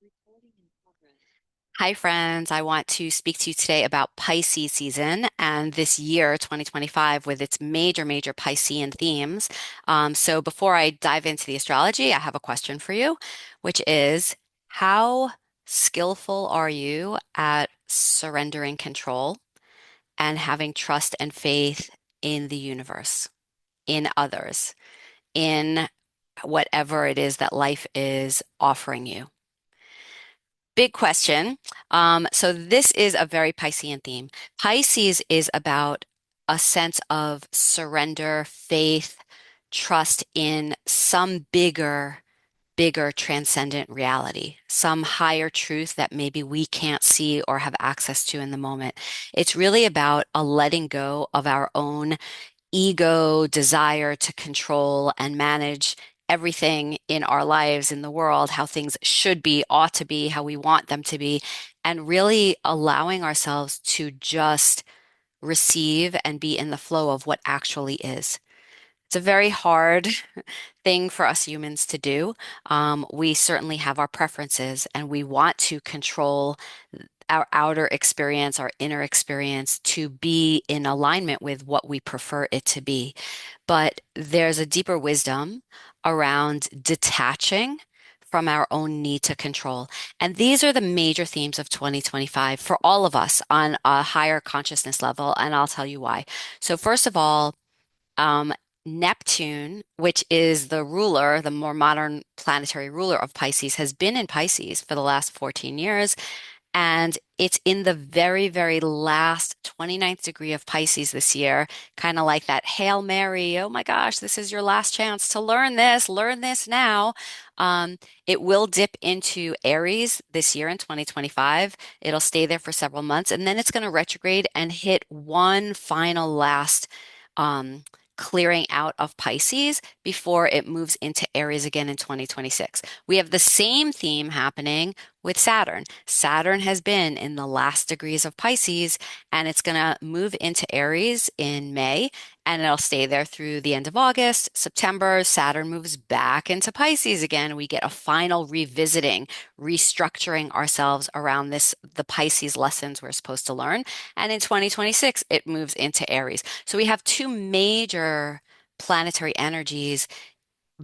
Recording in progress. Hi, friends. I want to speak to you today about Pisces season and this year, 2025, with its major, major Piscean themes. So, before I dive into the astrology, I have a question for you, which is how skillful are you at surrendering control and having trust and faith in the universe, in others, in whatever it is that life is offering you? Big question. So this is a very Piscean theme. Pisces is about a sense of surrender, faith, trust in some bigger, bigger transcendent reality, some higher truth that maybe we can't see or have access to in the moment. It's really about a letting go of our own ego, desire to control and manage everything in our lives, in the world, how things should be, ought to be, how we want them to be, and really allowing ourselves to just receive and be in the flow of what actually is. It's a very hard thing for us humans to do. We certainly have our preferences and we want to control our outer experience, our inner experience to be in alignment with what we prefer it to be. But there's a deeper wisdom around detaching from our own need to control. And these are the major themes of 2025 for all of us on a higher consciousness level. And I'll tell you why. So, first of all, um, Neptune, which is the ruler, the more modern planetary ruler of Pisces, has been in Pisces for the last 14 years. And it's in the very, very last 29th degree of Pisces this year, kind of like that Hail Mary, oh my gosh, this is your last chance to learn this now. Um, it will dip into Aries this year in 2025. It'll stay there for several months, and then it's going to retrograde and hit one final last um, clearing out of Pisces before it moves into Aries again in 2026. We have the same theme happening with Saturn. Saturn has been in the last degrees of Pisces and it's going to move into Aries in May and it'll stay there through the end of August. September, Saturn moves back into Pisces again. We get a final revisiting, restructuring ourselves around the Pisces lessons we're supposed to learn. And in 2026, it moves into Aries. So we have two major planetary energies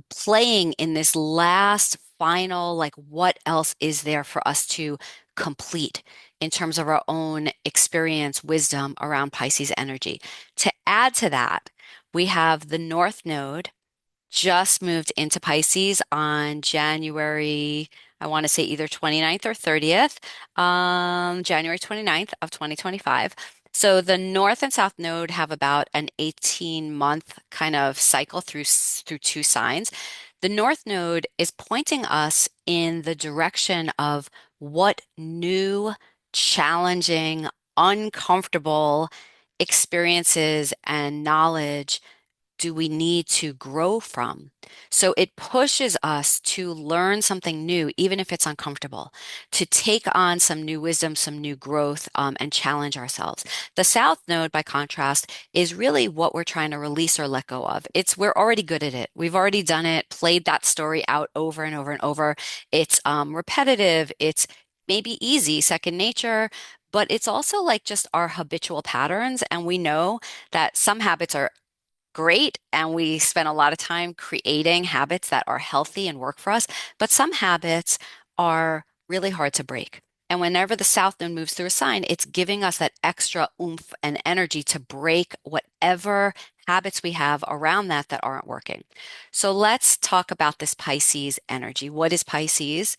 playing in this last final, like, what else is there for us to complete in terms of our own experience, wisdom around Pisces energy? To add to that, we have the North Node just moved into Pisces on January, I want to say either 29th or 30th, January 29th of 2025. So the North and South Node have about an 18-month kind of cycle through two signs. The North Node is pointing us in the direction of what new, challenging, uncomfortable experiences and knowledge do we need to grow from? So it pushes us to learn something new, even if it's uncomfortable, to take on some new wisdom, some new growth, and challenge ourselves. The South Node, by contrast, is really what we're trying to release or let go of. We're already good at it. We've already done it, played that story out over and over and over. It's repetitive. It's maybe easy, second nature, but it's also like just our habitual patterns. And we know that some habits are great and we spend a lot of time creating habits that are healthy and work for us, but some habits are really hard to break. And whenever the South Node moves through a sign, it's giving us that extra oomph and energy to break whatever habits we have around that aren't working. So let's talk about this Pisces energy. What is Pisces?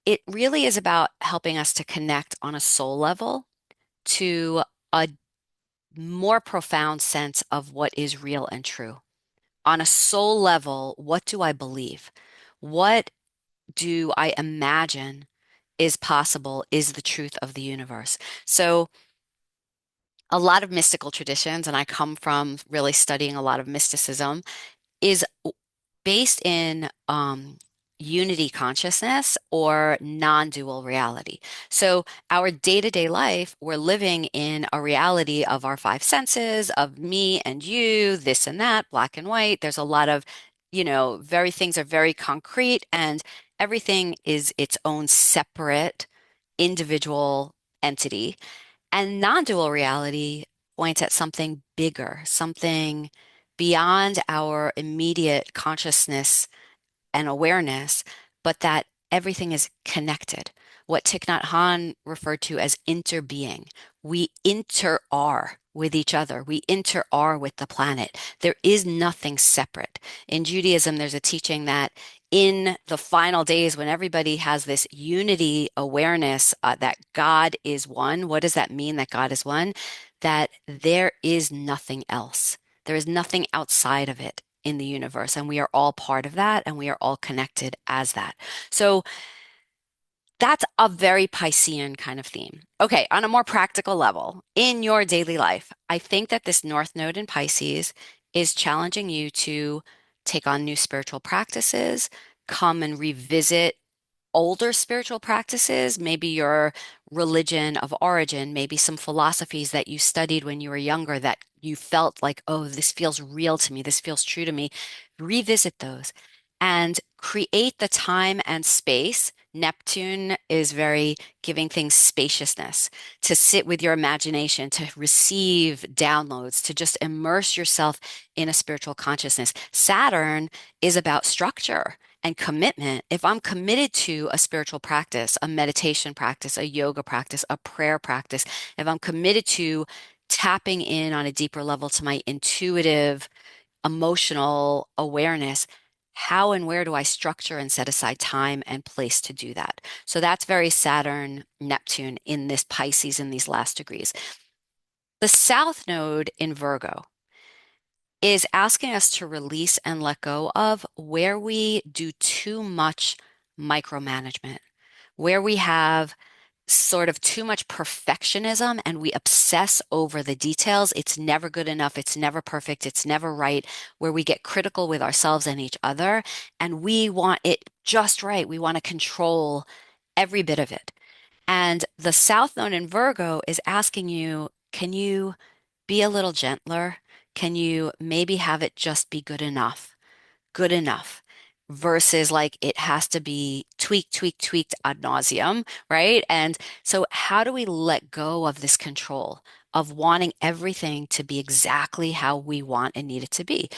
It really is about helping us to connect on a soul level to a more profound sense of what is real and true. On a soul level, what do I believe? What do I imagine is possible, is the truth of the universe? So, a lot of mystical traditions, and I come from really studying a lot of mysticism, is based in unity consciousness or non-dual reality. So our day-to-day life, we're living in a reality of our five senses, of me and you, this and that, black and white. There's a lot of, very things are very concrete and everything is its own separate individual entity. And non-dual reality points at something bigger, something beyond our immediate consciousness and awareness, but that everything is connected. What Thich Nhat Hanh referred to as interbeing. We inter-are with each other. We inter-are with the planet. There is nothing separate. In Judaism, there's a teaching that in the final days, when everybody has this unity awareness that God is one, what does that mean that God is one? That there is nothing else. There is nothing outside of it in the universe, and we are all part of that, and we are all connected as that. So that's a very Piscean kind of theme. Okay, on a more practical level, in your daily life, I think that this North Node in Pisces is challenging you to take on new spiritual practices, come and revisit older spiritual practices, maybe your religion of origin, maybe some philosophies that you studied when you were younger that you felt like, oh, this feels real to me, this feels true to me. Revisit those and create the time and space. Neptune is very giving things spaciousness, to sit with your imagination, to receive downloads, to just immerse yourself in a spiritual consciousness. Saturn is about structure and commitment. If I'm committed to a spiritual practice, a meditation practice, a yoga practice, a prayer practice, if I'm committed to tapping in on a deeper level to my intuitive, emotional awareness, how and where do I structure and set aside time and place to do that? So that's very Saturn, Neptune in this Pisces in these last degrees. The South Node in Virgo is asking us to release and let go of where we do too much micromanagement, where we have sort of too much perfectionism and we obsess over the details. It's never good enough. It's never perfect. It's never right, where we get critical with ourselves and each other. And we want it just right. We want to control every bit of it. And the South Node in Virgo is asking you, can you be a little gentler? Can you maybe have it just be good enough? Good enough versus like it has to be tweaked, tweaked, tweaked ad nauseum, right? And so, how do we let go of this control of wanting everything to be exactly how we want and need it to be?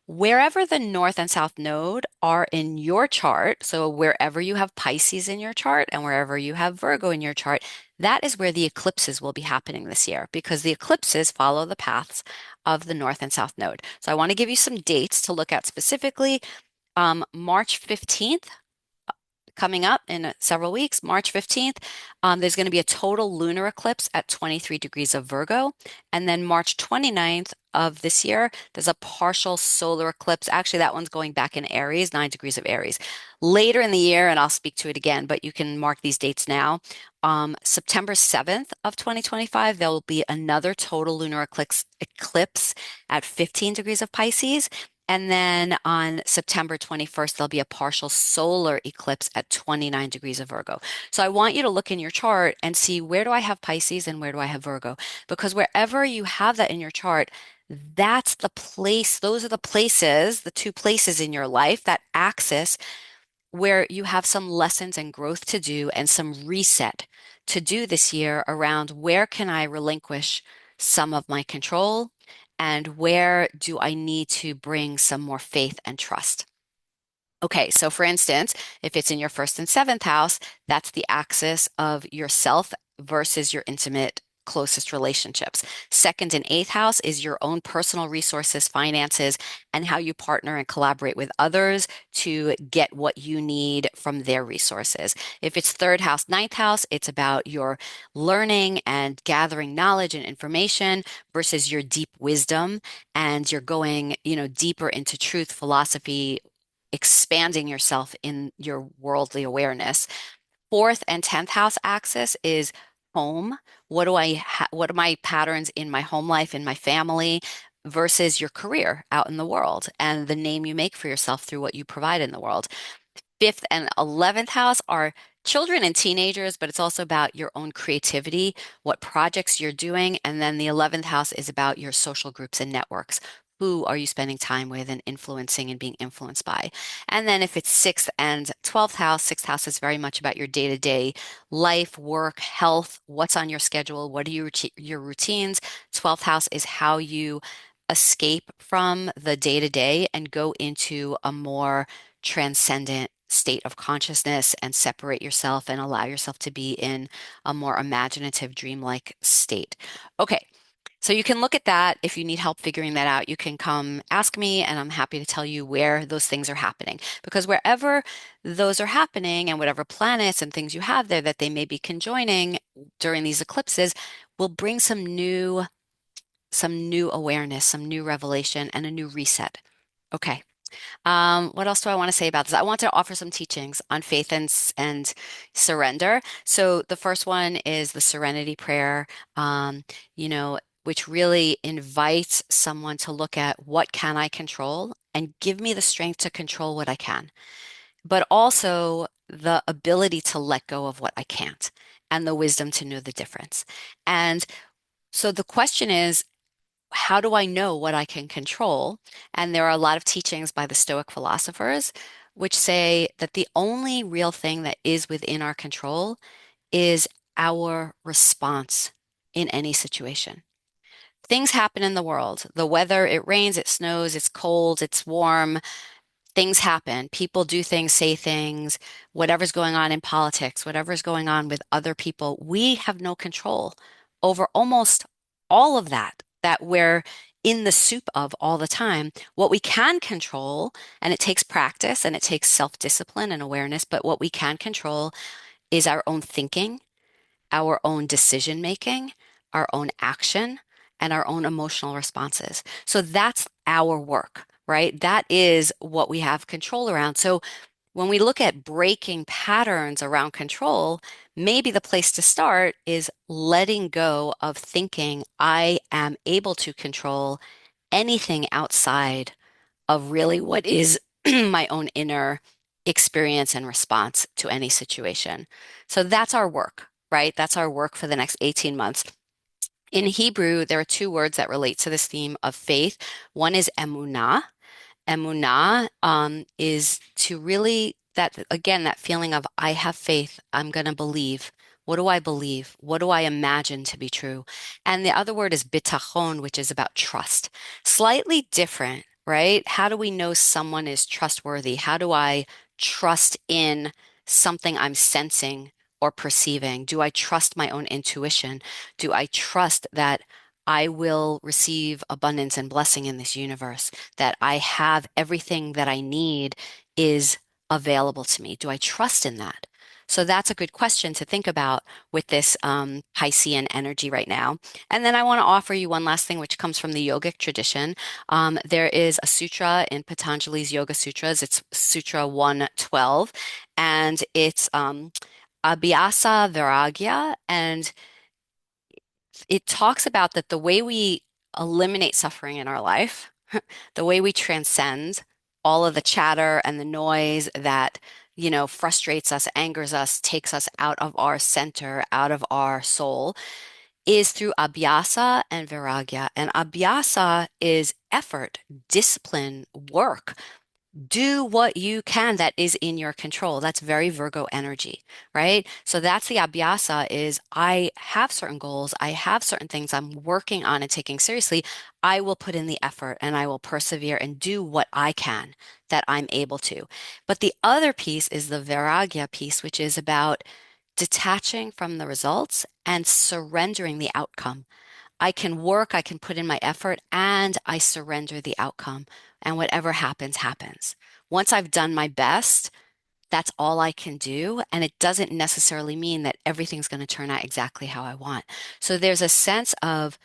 Wherever the North and South Node are in your chart, so wherever you have Pisces in your chart and wherever you have Virgo in your chart, that is where the eclipses will be happening this year because the eclipses follow the paths of the North and South Node. So I want to give you some dates to look at specifically. March 15th coming up in several weeks, March 15th, there's going to be a total lunar eclipse at 23 degrees of Virgo. And then March 29th of this year, there's a partial solar eclipse. Actually, that one's going back in Aries, 9 degrees of Aries. Later in the year, and I'll speak to it again, but you can mark these dates now. September 7th of 2025, there will be another total lunar eclipse at 15 degrees of Pisces. And then on September 21st, there'll be a partial solar eclipse at 29 degrees of Virgo. So I want you to look in your chart and see, where do I have Pisces and where do I have Virgo? Because wherever you have that in your chart, that's the place, those are the places, the two places in your life, that axis where you have some lessons and growth to do and some reset to do this year around where can I relinquish some of my control and where do I need to bring some more faith and trust. Okay, so for instance, if it's in your first and seventh house, that's the axis of yourself versus your intimate, closest relationships. Second and eighth house is your own personal resources, finances, and how you partner and collaborate with others to get what you need from their resources. If it's third house, ninth house, it's about your learning and gathering knowledge and information versus your deep wisdom, and you're going, deeper into truth, philosophy, expanding yourself in your worldly awareness. Fourth and 10th house axis is home. What are my patterns in my home life, in my family, versus your career out in the world and the name you make for yourself through what you provide in the world. Fifth and 11th house are children and teenagers, but it's also about your own creativity, what projects you're doing. And then the 11th house is about your social groups and networks. Who are you spending time with and influencing and being influenced by? And then if it's sixth and 12th house, sixth house is very much about your day-to-day life, work, health, what's on your schedule, what are your routines. 12th house is how you escape from the day-to-day and go into a more transcendent state of consciousness and separate yourself and allow yourself to be in a more imaginative, dreamlike state. Okay, so you can look at that. If you need help figuring that out, you can come ask me, and I'm happy to tell you where those things are happening. Because wherever those are happening and whatever planets and things you have there that they may be conjoining during these eclipses will bring some new awareness, some new revelation, and a new reset. Okay. What else do I want to say about this? I want to offer some teachings on faith and surrender. So the first one is the Serenity Prayer, um, which really invites someone to look at what can I control and give me the strength to control what I can, but also the ability to let go of what I can't and the wisdom to know the difference. And so the question is, how do I know what I can control? And there are a lot of teachings by the Stoic philosophers which say that the only real thing that is within our control is our response in any situation. Things happen in the world. The weather, it rains, it snows, it's cold, it's warm, things happen. People do things, say things, whatever's going on in politics, whatever's going on with other people. We have no control over almost all of that we're in the soup of all the time. What we can control, and it takes practice and it takes self-discipline and awareness, but what we can control is our own thinking, our own decision making, our own action, and our own emotional responses. So that's our work, right? That is what we have control around. So when we look at breaking patterns around control, maybe the place to start is letting go of thinking I am able to control anything outside of really what is my own inner experience and response to any situation. So that's our work, right? That's our work for the next 18 months. In Hebrew, there are two words that relate to this theme of faith. One is emunah. Emunah is to really, that again, that feeling of I have faith, I'm going to believe. What do I believe? What do I imagine to be true? And the other word is bitachon, which is about trust. Slightly different, right? How do we know someone is trustworthy? How do I trust in something I'm sensing or perceiving? Do I trust my own intuition? Do I trust that I will receive abundance and blessing in this universe, that I have everything that I need is available to me? Do I trust in that? So that's a good question to think about with this Piscean energy right now. And then I want to offer you one last thing, which comes from the yogic tradition. There is a sutra in Patanjali's Yoga Sutras. It's Sutra 112, and it's Abhyasa Vairagya. And it talks about that the way we eliminate suffering in our life, the way we transcend all of the chatter and the noise that, frustrates us, angers us, takes us out of our center, out of our soul, is through abhyasa and vairagya. And abhyasa is effort, discipline, work. Do what you can that is in your control. That's very Virgo energy, right? So that's the abhyasa is I have certain goals, I have certain things I'm working on and taking seriously. I will put in the effort and I will persevere and do what I can that I'm able to. But the other piece is the vairagya piece, which is about detaching from the results and surrendering the outcome. I can work, I can put in my effort, and I surrender the outcome. And whatever happens, happens. Once I've done my best, that's all I can do. And it doesn't necessarily mean that everything's going to turn out exactly how I want. So there's a sense of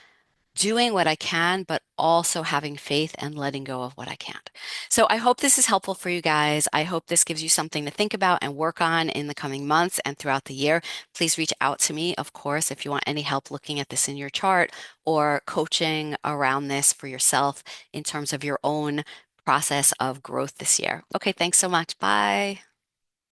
doing what I can, but also having faith and letting go of what I can't. So I hope this is helpful for you guys. I hope this gives you something to think about and work on in the coming months and throughout the year. Please reach out to me, of course, if you want any help looking at this in your chart or coaching around this for yourself in terms of your own process of growth this year. Okay, thanks so much. Bye.